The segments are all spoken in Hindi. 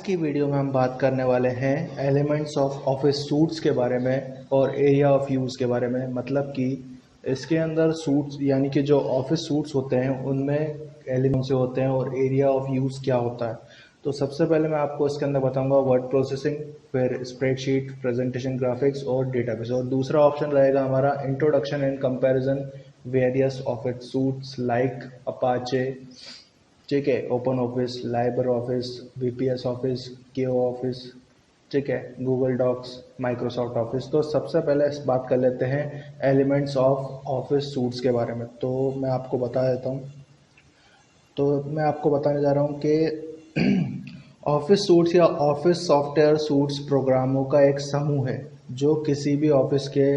की वीडियो में हम बात करने वाले हैं एलिमेंट्स ऑफ ऑफिस सूट्स के बारे में और एरिया ऑफ यूज़ के बारे में। मतलब कि इसके अंदर सूट्स यानी कि जो ऑफिस सूट्स होते हैं उनमें एलिमेंट्स जो होते हैं और एरिया ऑफ यूज़ क्या होता है। तो सबसे पहले मैं आपको इसके अंदर बताऊंगा वर्ड प्रोसेसिंग, फिर स्प्रेडशीट, प्रेजेंटेशन ग्राफिक्स और डेटाबेस, और दूसरा ऑप्शन रहेगा हमारा introduction and comparison various office suits like Apache, ठीक है, open office, Liber office, VPS office, केओ ऑफिस, ठीक है, गूगल डॉक्स, माइक्रोसॉफ्ट ऑफिस। तो सबसे पहले इस बात कर लेते हैं एलिमेंट्स ऑफ ऑफिस सूट्स के बारे में। तो मैं आपको बता देता हूँ। तो मैं आपको बताने जा रहा हूँ कि ऑफिस सूट्स या ऑफिस सॉफ्टवेयर सूट्स प्रोग्रामों का एक समूह है जो किसी भी ऑफिस के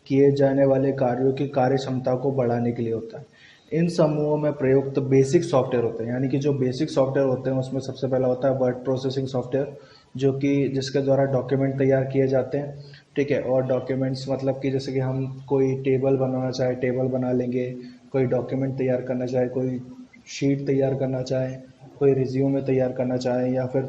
किए जाने वाले कार्यों की कार्य क्षमता को बढ़ाने के लिए होता है। इन समूहों में प्रयुक्त बेसिक सॉफ्टवेयर होते हैं, यानी कि जो बेसिक सॉफ्टवेयर होते हैं उसमें सबसे पहला होता है वर्ड प्रोसेसिंग सॉफ्टवेयर, जो कि जिसके द्वारा डॉक्यूमेंट तैयार किए जाते हैं, ठीक है। और डॉक्यूमेंट्स मतलब कि जैसे कि हम कोई टेबल बनाना चाहे टेबल बना लेंगे, कोई डॉक्यूमेंट तैयार करना चाहे, कोई शीट तैयार करना चाहे, कोई रिज्यूमे तैयार करना चाहे, या फिर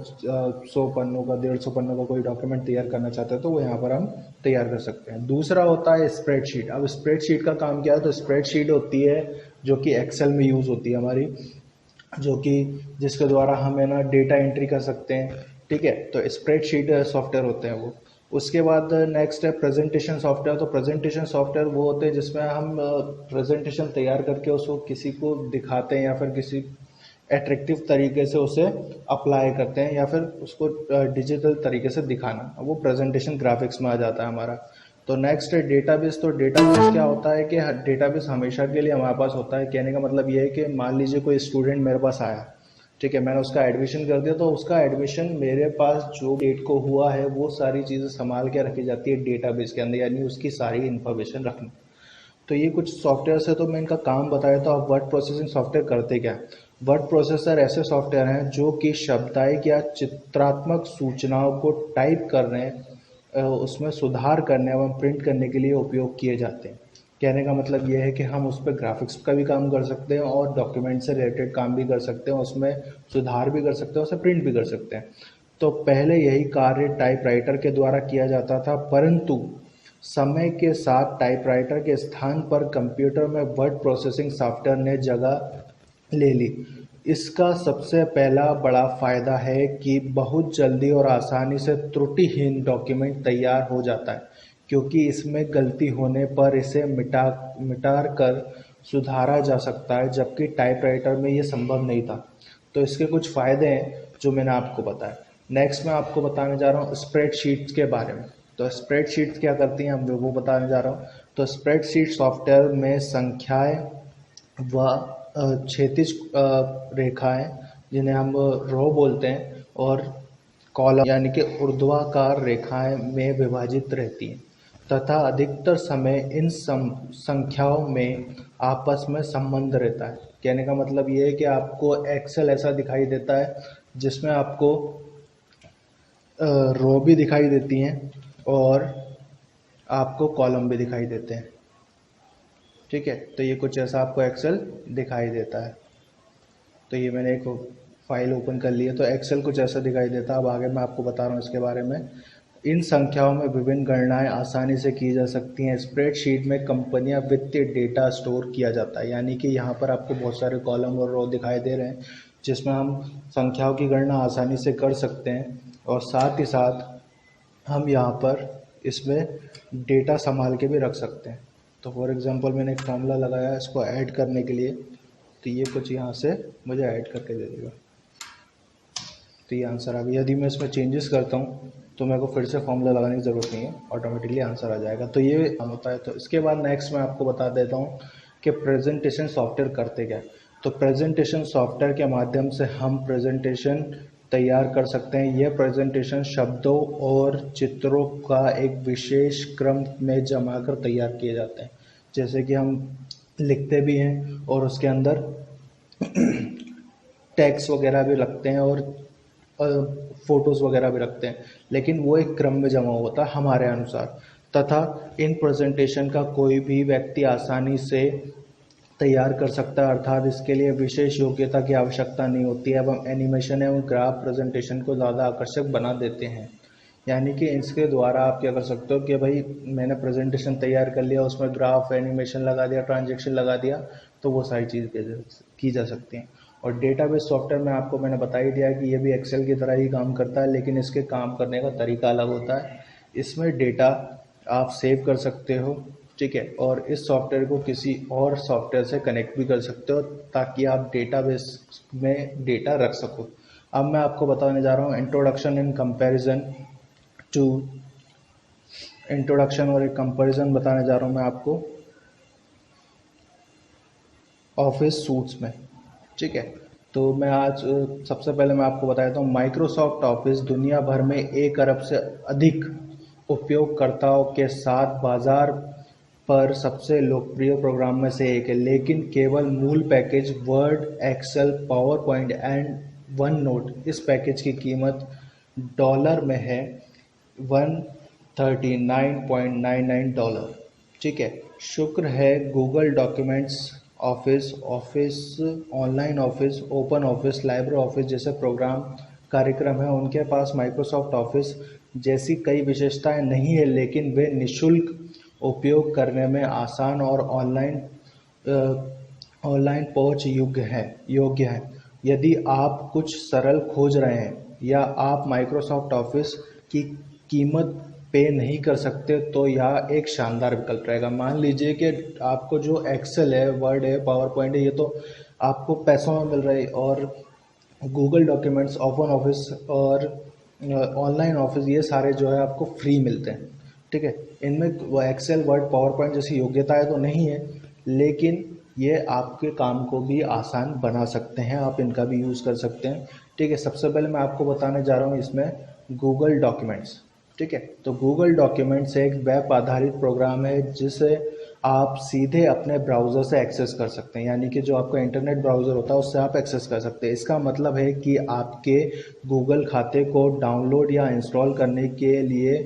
100 पन्नों का 150 पन्नों का कोई डॉक्यूमेंट तैयार करना चाहते हैं तो वो यहाँ पर हम तैयार कर सकते हैं। दूसरा होता है स्प्रेडशीट। अब स्प्रेडशीट का काम क्या है? तो स्प्रेडशीट होती है जो कि एक्सेल में यूज़ होती है हमारी, जो कि जिसके द्वारा हम है ना डेटा एंट्री कर सकते हैं, ठीक है। तो स्प्रेडशीट सॉफ्टवेयर होते हैं वो। उसके बाद नेक्स्ट है प्रेजेंटेशन सॉफ्टवेयर। तो प्रेजेंटेशन सॉफ्टवेयर वो होते हैं जिसमें हम प्रेजेंटेशन तैयार करके उसको किसी को दिखाते हैं या फिर किसी एट्रैक्टिव तरीके से उसे अप्लाई करते हैं या फिर उसको डिजिटल तरीके से दिखाना, वो प्रेजेंटेशन ग्राफिक्स में आ जाता है हमारा। तो नेक्स्ट है डेटाबेस। तो डेटाबेस क्या होता है कि डेटाबेस हमेशा के लिए हमारे पास होता है। कहने का मतलब ये है कि मान लीजिए कोई स्टूडेंट मेरे पास आया, ठीक है, मैंने उसका एडमिशन कर दिया, तो उसका एडमिशन मेरे पास जो डेट को हुआ है वो सारी चीज़ें संभाल के रखी जाती है डेटाबेस के अंदर, यानी उसकी सारी इन्फॉर्मेशन रखनी। तो ये कुछ सॉफ्टवेयर है, तो मैं इनका काम बताया। तो आप वर्ड प्रोसेसिंग सॉफ्टवेयर करते क्या है? वर्ड प्रोसेसर ऐसे सॉफ्टवेयर हैं जो कि शब्दायिक या चित्रात्मक सूचनाओं को टाइप करने, उसमें सुधार करने एवं प्रिंट करने के लिए उपयोग किए जाते हैं। कहने का मतलब ये है कि हम उस पर ग्राफिक्स का भी काम कर सकते हैं और डॉक्यूमेंट से रिलेटेड काम भी कर सकते हैं, उसमें सुधार भी कर सकते हैं, उसे प्रिंट भी कर सकते हैं। तो पहले यही कार्य टाइपराइटर के द्वारा किया जाता था, परंतु समय के साथ टाइपराइटर के स्थान पर कंप्यूटर में वर्ड प्रोसेसिंग सॉफ्टवेयर ने जगह ले ली। इसका सबसे पहला बड़ा फ़ायदा है कि बहुत जल्दी और आसानी से त्रुटिहीन डॉक्यूमेंट तैयार हो जाता है, क्योंकि इसमें गलती होने पर इसे मिटा कर सुधारा जा सकता है, जबकि टाइपराइटर में ये संभव नहीं था। तो इसके कुछ फ़ायदे हैं जो मैंने आपको बताया। नेक्स्ट मैं आपको बताने जा रहा हूँ स्प्रेडशीट्स के बारे में। तो स्प्रेडशीट्स क्या करती हैं, हम वो बताने जा रहा हूँ। तो स्प्रेडशीट सॉफ्टवेयर में संख्याएं व क्षैतिज रेखाएं, जिन्हें हम रो बोलते हैं, और कॉलम यानी कि ऊर्ध्वाधर रेखाएं में विभाजित रहती हैं, तथा अधिकतर समय इन संख्याओं में आपस में संबंध रहता है। कहने का मतलब ये है कि आपको एक्सेल ऐसा दिखाई देता है जिसमें आपको रो भी दिखाई देती हैं और आपको कॉलम भी दिखाई देते हैं, ठीक है। तो ये कुछ ऐसा आपको एक्सेल दिखाई देता है। तो ये मैंने एक फाइल ओपन कर ली है, तो एक्सेल कुछ ऐसा दिखाई देता है। अब आगे मैं आपको बता रहा हूँ इसके बारे में। इन संख्याओं में विभिन्न गणनाएं आसानी से की जा सकती हैं। स्प्रेडशीट में कंपनियां वित्तीय डेटा स्टोर किया जाता है, यानी कि यहाँ पर आपको बहुत सारे कॉलम और रो दिखाई दे रहे हैं जिसमें हम संख्याओं की गणना आसानी से कर सकते हैं, और साथ ही साथ हम यहाँ पर इसमें डेटा संभाल के भी रख सकते हैं। तो फॉर एग्जांपल मैंने एक फॉर्मूला लगाया इसको ऐड करने के लिए, तो ये कुछ यहाँ से मुझे ऐड करके दे देगा। तो ये आंसर आ गया। यदि मैं इसमें चेंजेस करता हूँ तो मेरे को फिर से फॉर्मूला लगाने की ज़रूरत नहीं है, ऑटोमेटिकली आंसर आ जाएगा। तो ये होता है। तो इसके बाद नेक्स्ट मैं आपको बता देता हूँ कि प्रेजेंटेशन सॉफ्टवेयर करते क्या है। तो प्रेजेंटेशन सॉफ्टवेयर के माध्यम से हम प्रेजेंटेशन तैयार कर सकते हैं। यह प्रेजेंटेशन शब्दों और चित्रों का एक विशेष क्रम में जमा कर तैयार किए जाते हैं, जैसे कि हम लिखते भी हैं और उसके अंदर टैग्स वगैरह भी रखते हैं और फोटोज़ वगैरह भी रखते हैं, लेकिन वो एक क्रम में जमा होता है हमारे अनुसार। तथा इन प्रेजेंटेशन का कोई भी व्यक्ति आसानी से तैयार कर सकता है, अर्थात इसके लिए विशेष योग्यता की आवश्यकता नहीं होती है एवं एनिमेशन एवं ग्राफ प्रेजेंटेशन को ज़्यादा आकर्षक बना देते हैं। यानी कि इसके द्वारा आप क्या कर सकते हो कि भाई मैंने प्रेजेंटेशन तैयार कर लिया, उसमें ग्राफ एनिमेशन लगा दिया, ट्रांजेक्शन लगा दिया, तो वो सारी चीज़ की जा सकती हैं। और डेटाबेस सॉफ्टवेयर में आपको मैंने बता ही दिया कि ये भी एक्सेल की तरह ही काम करता है, लेकिन इसके काम करने का तरीका अलग होता है। इसमें डेटा आप सेव कर सकते हो, ठीक है, और इस सॉफ्टवेयर को किसी और सॉफ्टवेयर से कनेक्ट भी कर सकते हो ताकि आप डेटाबेस में डेटा रख सको। अब मैं आपको बताने जा रहा हूँ introduction in comparison to introduction और एक कंपैरिजन बताने जा रहा हूँ मैं आपको ऑफिस सूट्स में, ठीक है। तो मैं आज सबसे पहले मैं आपको बता देता हूँ, माइक्रोसॉफ्ट ऑफिस दुनिया भर में 1 अरब से अधिक उपयोगकर्ताओं के साथ बाजार पर सबसे लोकप्रिय प्रोग्राम में से एक है, लेकिन केवल मूल package Word, Excel, PowerPoint and OneNote, इस पैकेज की कीमत डॉलर में है $139.99, ठीक है। शुक्र है Google documents office, office online office, open office, library office जैसे प्रोग्राम कार्यक्रम है, उनके पास माइक्रोसॉफ्ट ऑफिस जैसी कई विशेषताएं नहीं है, लेकिन वे निःशुल्क उपयोग करने में आसान और ऑनलाइन पहुंच योग्य है। यदि आप कुछ सरल खोज रहे हैं या आप माइक्रोसॉफ्ट ऑफिस की कीमत पे नहीं कर सकते, तो यह एक शानदार विकल्प रहेगा। मान लीजिए कि आपको जो एक्सेल है, वर्ड है, पावर पॉइंट है, ये तो आपको पैसों में मिल रही है, और गूगल डॉक्यूमेंट्स, ओपन ऑफिस और ऑनलाइन ऑफिस ये सारे जो है आपको फ्री मिलते हैं, ठीक है। इनमें एक्सेल, वर्ड, पावर पॉइंट जैसी योग्यताएं तो नहीं है, लेकिन ये आपके काम को भी आसान बना सकते हैं, आप इनका भी यूज़ कर सकते हैं, ठीक है। सबसे पहले मैं आपको बताने जा रहा हूँ इसमें गूगल डॉक्यूमेंट्स, ठीक है। तो गूगल डॉक्यूमेंट्स एक वेब आधारित प्रोग्राम है जिसे आप सीधे अपने ब्राउज़र से एक्सेस कर सकते हैं, यानी कि जो आपका इंटरनेट ब्राउज़र होता है उससे आप एक्सेस कर सकते हैं। इसका मतलब है कि आपके गूगल खाते को डाउनलोड या इंस्टॉल करने के लिए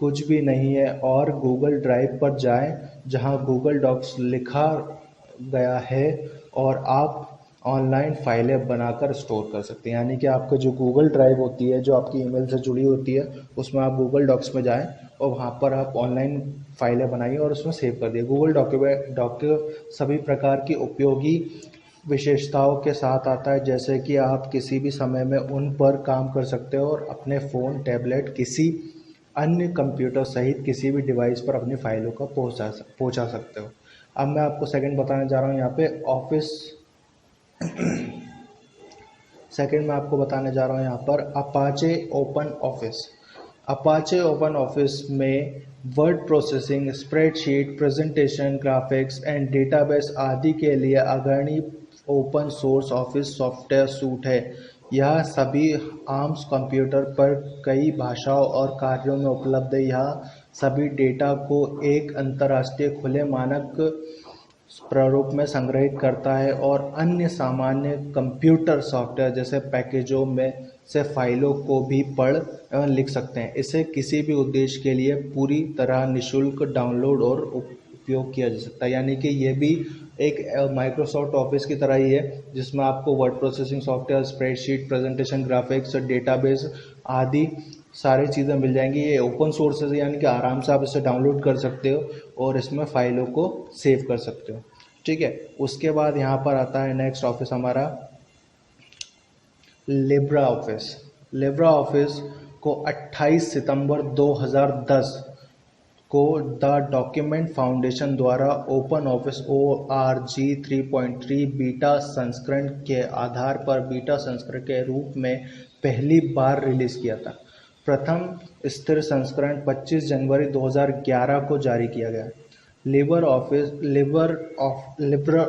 कुछ भी नहीं है, और गूगल ड्राइव पर जाएं जहां गूगल डॉक्स लिखा गया है, और आप ऑनलाइन फाइलें बनाकर स्टोर कर सकते हैं। यानी कि आपका जो गूगल ड्राइव होती है, जो आपकी ईमेल से जुड़ी होती है, उसमें आप गूगल डॉक्स में जाएं और वहाँ पर आप ऑनलाइन फाइलें बनाइए और उसमें सेव कर दिए। गूगल डॉक्यूमेंट सभी प्रकार की उपयोगी विशेषताओं के साथ आता है, जैसे कि आप किसी भी समय में उन पर काम कर सकते हो और अपने फ़ोन, टैबलेट, किसी अन्य कंप्यूटर सहित किसी भी डिवाइस पर अपनी फाइलों को पहुँचा सकते हो। अब मैं आपको सेकंड बताने जा रहा हूँ यहाँ पे ऑफिस सेकंड मैं आपको बताने जा रहा हूँ यहाँ पर Apache open office. Apache open office में word processing, spreadsheet, presentation, graphics and database आदि के लिए अग्रणी open source office software suite है। यह सभी आम कंप्यूटर पर कई भाषाओं और कार्यों में उपलब्ध है। यह सभी डेटा को एक अंतर्राष्ट्रीय खुले मानक प्रारूप में संग्रहित करता है और अन्य सामान्य कंप्यूटर सॉफ्टवेयर जैसे पैकेजों में से फाइलों को भी पढ़ एवं लिख सकते हैं। इसे किसी भी उद्देश्य के लिए पूरी तरह निःशुल्क डाउनलोड और उपयोग किया जा सकता है। यानी कि ये भी एक माइक्रोसॉफ्ट ऑफिस की तरह ही है, जिसमें आपको word processing software, spreadsheet, presentation, graphics, database आदि सारी चीज़ें मिल जाएंगी। ये ओपन सोर्स है, यानी कि आराम से आप इसे डाउनलोड कर सकते हो और इसमें फाइलों को सेव कर सकते हो, ठीक है। उसके बाद यहाँ पर आता है नेक्स्ट ऑफिस हमारा लिब्रा ऑफिस। लिब्रा ऑफिस को 28 सितंबर 2010 को द डॉक्यूमेंट फाउंडेशन द्वारा ओपन ऑफिस ORG 3.3 बीटा संस्करण के आधार पर बीटा संस्करण के रूप में पहली बार रिलीज किया था। प्रथम स्थिर संस्करण 25 जनवरी 2011 को जारी किया गया। लिब्रा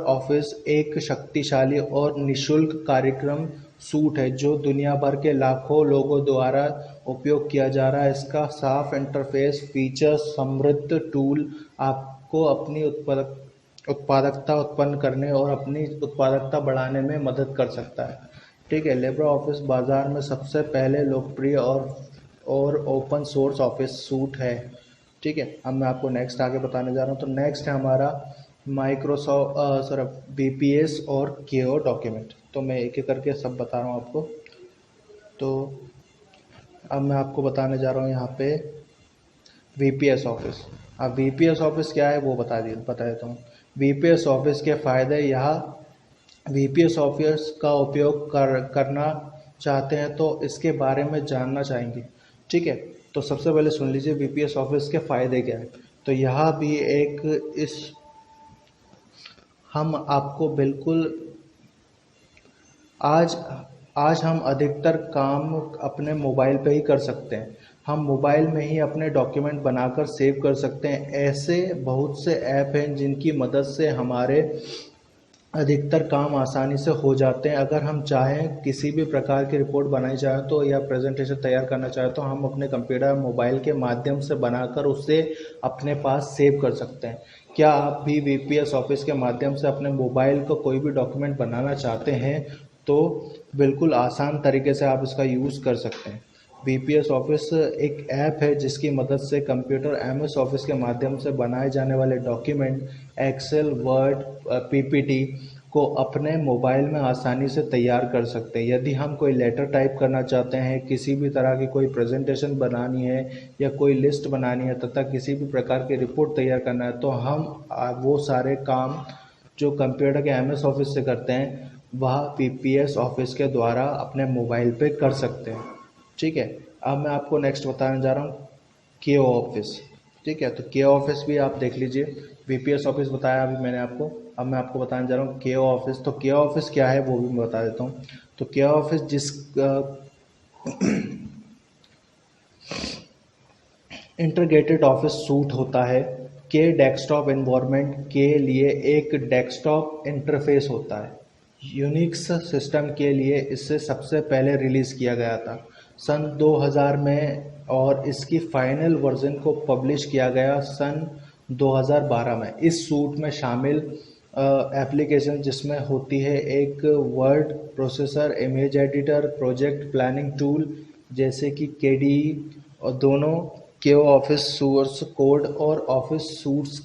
ऑफिस एक शक्तिशाली और निःशुल्क कार्यक्रम सूट है जो दुनिया भर के लाखों लोगों द्वारा उपयोग किया जा रहा है। इसका साफ इंटरफेस, फीचर समृद्ध टूल आपको अपनी उत्पादकता उत्पन्न करने और अपनी उत्पादकता बढ़ाने में मदद कर सकता है, ठीक है। लिब्रा ऑफिस बाजार में सबसे पहले लोकप्रिय और ओपन सोर्स ऑफिस सूट है, ठीक है। अब मैं आपको नेक्स्ट आगे बताने जा रहा हूँ। तो नेक्स्ट है हमारा माइक्रोसॉफ्ट सॉरी VPS और KO डॉक्यूमेंट। तो मैं एक एक करके सब बता रहा हूँ आपको। तो अब मैं आपको बताने जा रहा हूँ यहाँ पे VPS ऑफिस। अब VPS ऑफिस क्या है वो बता देता हूँ। VPS ऑफिस के फ़ायदे यहाँ VPS ऑफिस का उपयोग करना चाहते हैं तो इसके बारे में जानना चाहेंगे, ठीक है। तो सबसे पहले सुन लीजिए VPS ऑफिस के फ़ायदे क्या है। तो यहाँ भी एक इस हम आपको बिल्कुल आज आज हम अधिकतर काम अपने मोबाइल पे ही कर सकते हैं। हम मोबाइल में ही अपने डॉक्यूमेंट बनाकर सेव कर सकते हैं। ऐसे बहुत से ऐप हैं जिनकी मदद से हमारे अधिकतर काम आसानी से हो जाते हैं। अगर हम चाहें किसी भी प्रकार की रिपोर्ट बनाई चाहें तो या प्रेजेंटेशन तैयार करना चाहें तो हम अपने कंप्यूटर मोबाइल के माध्यम से बनाकर उसे अपने पास सेव कर सकते हैं। क्या आप भी VPS ऑफिस के माध्यम से अपने मोबाइल को कोई भी डॉक्यूमेंट बनाना चाहते हैं तो बिल्कुल आसान तरीके से आप इसका यूज़ कर सकते हैं। VPS ऑफिस एक ऐप है जिसकी मदद से कंप्यूटर MS ऑफिस के माध्यम से बनाए जाने वाले डॉक्यूमेंट एक्सेल, वर्ड, PPT को अपने मोबाइल में आसानी से तैयार कर सकते हैं। यदि हम कोई लेटर टाइप करना चाहते हैं, किसी भी तरह की कोई प्रेजेंटेशन बनानी है या कोई लिस्ट बनानी है तथा किसी भी प्रकार की रिपोर्ट तैयार करना है तो हम वो सारे काम जो कंप्यूटर के MS ऑफिस से करते हैं वह VPS ऑफिस के द्वारा अपने मोबाइल पे कर सकते हैं, ठीक है। अब मैं आपको नेक्स्ट बताने जा रहा हूँ KO ऑफिस, ठीक है। तो KO ऑफिस भी आप देख लीजिए। VPS ऑफिस बताया अभी मैंने आपको। अब मैं आपको बताने जा रहा हूँ KO ऑफिस। तो KO ऑफिस क्या है वो भी मैं बता देता हूँ। तो KO office integrated office suit होता है के डेस्कटॉप एनवायरनमेंट के लिए एक डेस्कटॉप इंटरफेस होता है। यूनिक्स सिस्टम के लिए इसे सबसे पहले रिलीज़ किया गया था सन 2000 में और इसकी फाइनल वर्जन को पब्लिश किया गया सन 2012 में। इस सूट में शामिल एप्लीकेशन जिसमें होती है एक word processor, image editor, project planning tool जैसे कि KDE और दोनों KO ऑफिस सोर्स कोड और ऑफिस सूट्स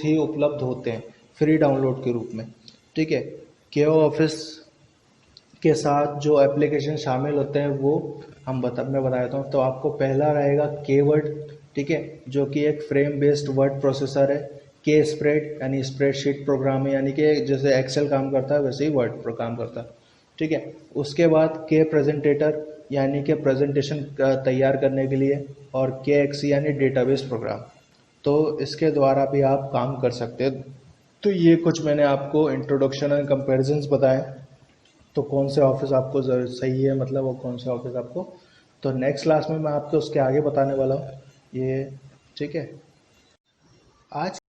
ही उपलब्ध होते हैं फ्री डाउनलोड के रूप में, ठीक है। KO ऑफिस के साथ जो एप्लीकेशन शामिल होते हैं वो मैं बता देता हूँ। तो आपको पहला रहेगा KWord, ठीक है, जो कि एक फ्रेम बेस्ड वर्ड प्रोसेसर है। K स्प्रेड यानी स्प्रेडशीट प्रोग्राम है, यानी कि जैसे एक्सेल काम करता है वैसे ही वर्ड पर काम करता है, ठीक है। उसके बाद K प्रेजेंटेटर यानी कि प्रेजेंटेशन तैयार करने के लिए, और KXE यानी डेटाबेस प्रोग्राम। तो इसके द्वारा भी आप काम कर सकते हैं। तो ये कुछ मैंने आपको इंट्रोडक्शन एंड कंपैरिजंस बताए। तो कौन से ऑफिस आपको सही है, मतलब वो कौन से ऑफिस आपको, तो नेक्स्ट क्लास में मैं आपको उसके आगे बताने वाला हूँ ये, ठीक है। आज